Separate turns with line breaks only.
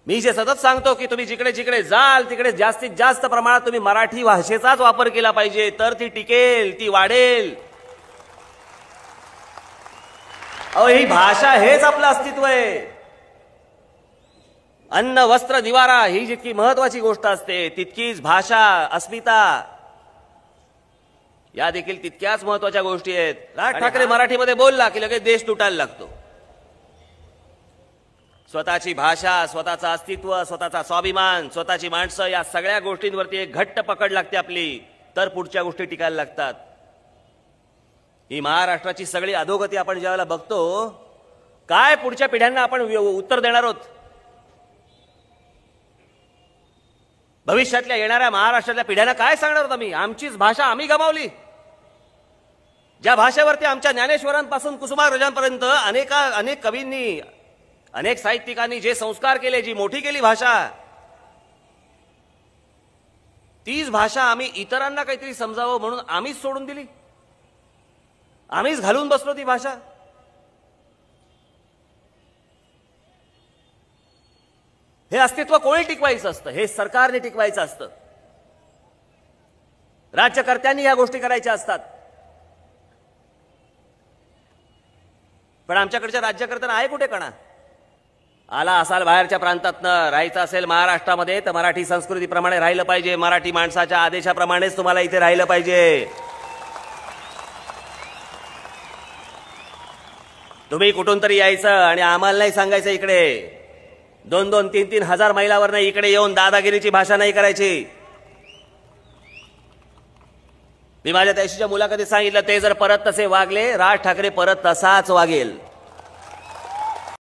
मी जे सतत सांगतो की तुम्ही जिकडे जिकडे जाल तिकडे जास्तीत जास्त प्रमाणात तुम्ही मराठी भाषेचाच वापर केला पाहिजे, तर ती टिकेल, ती वाढेल. अहो, ही भाषा हेच आपलं अस्तित्व आहे. अन्न वस्त्र निवारा ही जितकी महत्वाची गोष्ट असते, तितकीच भाषा, अस्मिता या देखील तितक्याच महत्वाच्या गोष्टी आहेत. राज ठाकरे मराठीमध्ये बोलला की लगेच देश तुटायला लागतो. स्वतःची भाषा, स्वतःचं अस्तित्व, स्वतःचा स्वाभिमान, स्वतःची माणसं या सगळ्या गोष्टींवरती एक घट्ट पकड लागते आपली, तर पुढच्या गोष्टी टिकायला लागतात. ही महाराष्ट्राची सगळी अधोगती आपण ज्यावेळेला बघतो, काय पुढच्या पिढ्यांना आपण उत्तर देणार आहोत? भविष्यातल्या येणाऱ्या महाराष्ट्रातल्या पिढ्यांना काय सांगणार आहोत आम्ही? आमचीच भाषा आम्ही गमावली. ज्या भाषेवरती आमच्या ज्ञानेश्वरांपासून कुसुमाग्रजांपर्यंत अनेक कवींनी, अनेक साहित्यिकांनी जे संस्कार केले, जी मोठी केली भाषा, तीच भाषा आम्ही इतरांना काहीतरी समजावं म्हणून आम्हीच सोडून दिली, आम्हीच घालून बसलो ती भाषा. हे अस्तित्व कोणी टिकवायचं असतं? हे सरकारने टिकवायचं असतं. राज्यकर्त्यांनी या गोष्टी करायच्या असतात. पण आमच्याकडच्या राज्यकर्त्यांना आहे कुठे कणा? आला असाल बाहेरच्या प्रांतातनं, राहायचं असेल महाराष्ट्रामध्ये तर मराठी संस्कृतीप्रमाणे राहिलं पाहिजे, मराठी माणसाच्या आदेशाप्रमाणेच तुम्हाला इथे राहिलं पाहिजे. तुम्ही कुठून तरी यायचं आणि आम्हाला नाही सांगायचं इकडे 2-2, 3-3 हजार मैलावर नाही इकडे येऊन दादागिरीची भाषा नाही करायची. मी माझ्या त्याशीच्या मुलाखतीत सांगितलं, ते जर परत तसे वागले, राज ठाकरे परत तसाच वागेल.